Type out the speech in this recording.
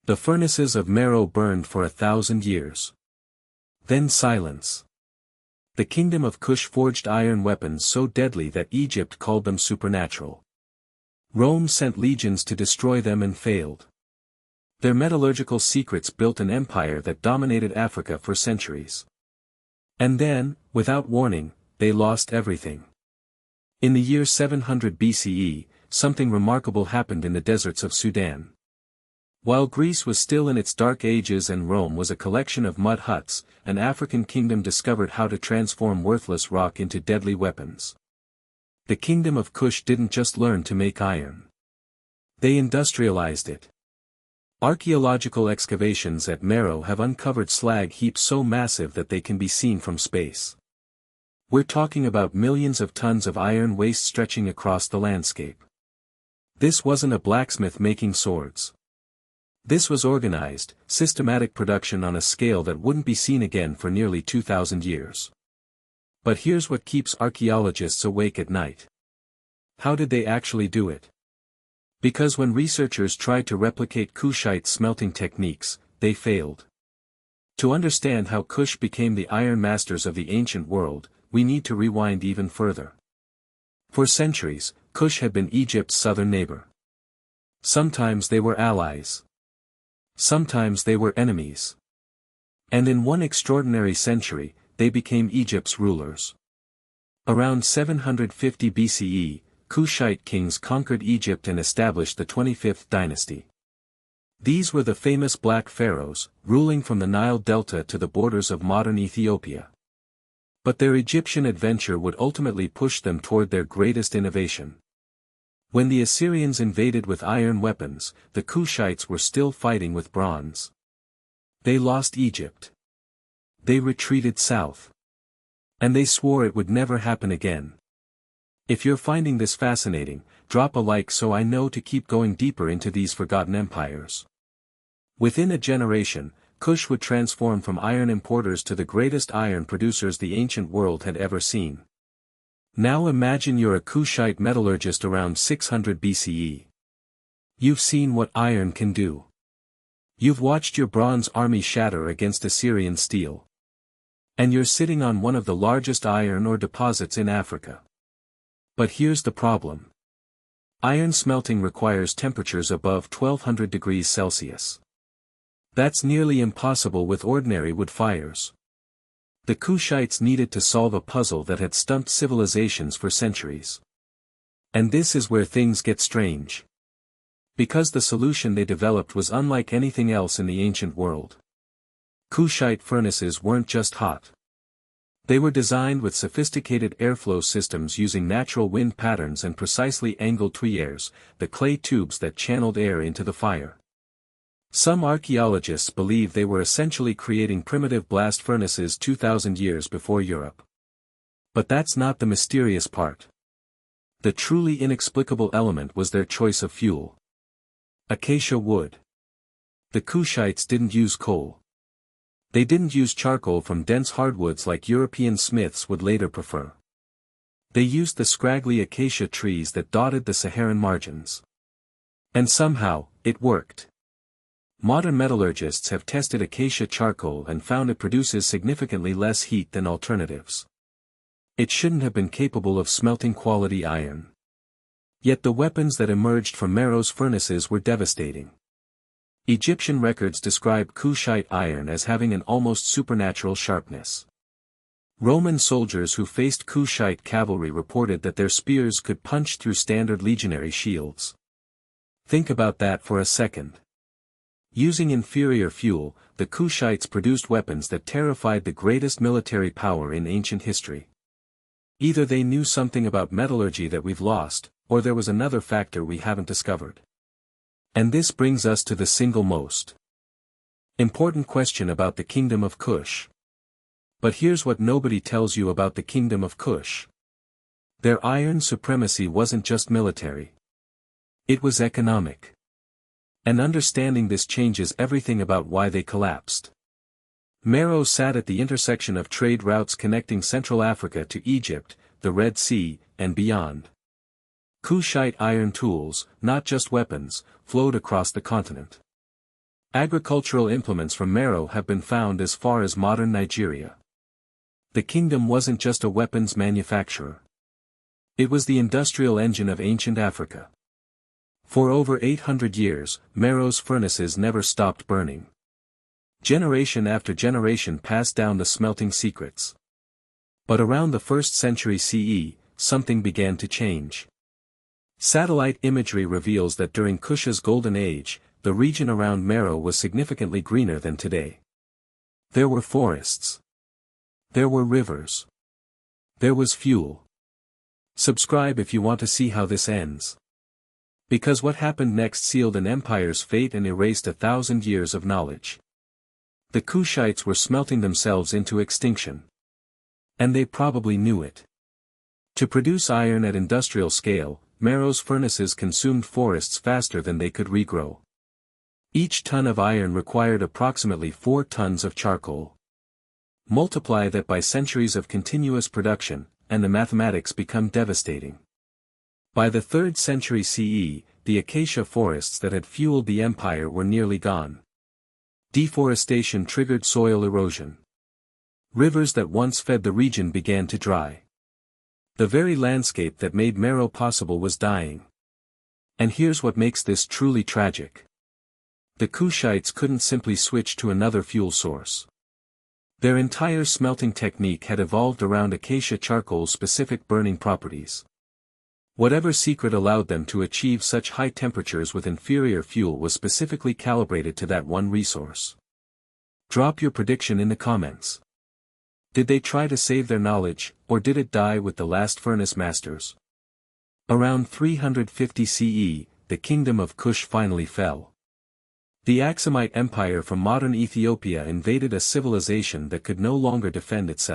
The furnaces of Meroe burned for 1,000 years. Then silence. The Kingdom of Kush forged iron weapons so deadly that Egypt called them supernatural. Rome sent legions to destroy them and failed. Their metallurgical secrets built an empire that dominated Africa for centuries. And then, without warning, they lost everything. In the year 700 BCE, something remarkable happened in the deserts of Sudan. While Greece was still in its dark ages and Rome was a collection of mud huts, an African kingdom discovered how to transform worthless rock into deadly weapons. The Kingdom of Kush didn't just learn to make iron. They industrialized it. Archaeological excavations at Meroe have uncovered slag heaps so massive that they can be seen from space. We're talking about millions of tons of iron waste stretching across the landscape. This wasn't a blacksmith making swords. This was organized, systematic production on a scale that wouldn't be seen again for nearly 2,000 years. But here's what keeps archaeologists awake at night. How did they actually do it? Because when researchers tried to replicate Kushite smelting techniques, they failed. To understand how Kush became the iron masters of the ancient world, we need to rewind even further. For centuries, Kush had been Egypt's southern neighbor. Sometimes they were allies. Sometimes they were enemies. And in one extraordinary century, they became Egypt's rulers. Around 750 BCE, Kushite kings conquered Egypt and established the 25th dynasty. These were the famous Black Pharaohs, ruling from the Nile Delta to the borders of modern Ethiopia. But their Egyptian adventure would ultimately push them toward their greatest innovation. When the Assyrians invaded with iron weapons, the Kushites were still fighting with bronze. They lost Egypt. They retreated south. And they swore it would never happen again. If you're finding this fascinating, drop a like so I know to keep going deeper into these forgotten empires. Within a generation, Kush would transform from iron importers to the greatest iron producers the ancient world had ever seen. Now imagine you're a Kushite metallurgist around 600 BCE. You've seen what iron can do. You've watched your bronze army shatter against Assyrian steel. And you're sitting on one of the largest iron ore deposits in Africa. But here's the problem. Iron smelting requires temperatures above 1200 degrees Celsius. That's nearly impossible with ordinary wood fires. The Kushites needed to solve a puzzle that had stumped civilizations for centuries. And this is where things get strange. Because the solution they developed was unlike anything else in the ancient world. Kushite furnaces weren't just hot. They were designed with sophisticated airflow systems using natural wind patterns and precisely angled tuyères, the clay tubes that channeled air into the fire. Some archaeologists believe they were essentially creating primitive blast furnaces 2,000 years before Europe. But that's not the mysterious part. The truly inexplicable element was their choice of fuel. Acacia wood. The Kushites didn't use coal. They didn't use charcoal from dense hardwoods like European smiths would later prefer. They used the scraggly acacia trees that dotted the Saharan margins. And somehow, it worked. Modern metallurgists have tested acacia charcoal and found it produces significantly less heat than alternatives. It shouldn't have been capable of smelting quality iron. Yet the weapons that emerged from Meroe's furnaces were devastating. Egyptian records describe Kushite iron as having an almost supernatural sharpness. Roman soldiers who faced Kushite cavalry reported that their spears could punch through standard legionary shields. Think about that for a second. Using inferior fuel, the Kushites produced weapons that terrified the greatest military power in ancient history. Either they knew something about metallurgy that we've lost, or there was another factor we haven't discovered. And this brings us to the single most important question about the Kingdom of Kush. But here's what nobody tells you about the Kingdom of Kush. Their iron supremacy wasn't just military. It was economic. And understanding this changes everything about why they collapsed. Meroe sat at the intersection of trade routes connecting Central Africa to Egypt, the Red Sea, and beyond. Kushite iron tools, not just weapons, flowed across the continent. Agricultural implements from Meroe have been found as far as modern Nigeria. The kingdom wasn't just a weapons manufacturer. It was the industrial engine of ancient Africa. For over 800 years, Meroe's furnaces never stopped burning. Generation after generation passed down the smelting secrets. But around the 1st century CE, something began to change. Satellite imagery reveals that during Kush's golden age, the region around Meroe was significantly greener than today. There were forests. There were rivers. There was fuel. Subscribe if you want to see how this ends. Because what happened next sealed an empire's fate and erased 1,000 years of knowledge. The Kushites were smelting themselves into extinction. And they probably knew it. To produce iron at industrial scale, Meroe's furnaces consumed forests faster than they could regrow. Each ton of iron required approximately 4 tons of charcoal. Multiply that by centuries of continuous production, and the mathematics become devastating. By the 3rd century CE, the acacia forests that had fueled the empire were nearly gone. Deforestation triggered soil erosion. Rivers that once fed the region began to dry. The very landscape that made Meroe possible was dying. And here's what makes this truly tragic. The Kushites couldn't simply switch to another fuel source. Their entire smelting technique had evolved around acacia charcoal's specific burning properties. Whatever secret allowed them to achieve such high temperatures with inferior fuel was specifically calibrated to that one resource. Drop your prediction in the comments. Did they try to save their knowledge, or did it die with the last furnace masters? Around 350 CE, the Kingdom of Kush finally fell. The Aksumite Empire from modern Ethiopia invaded a civilization that could no longer defend itself.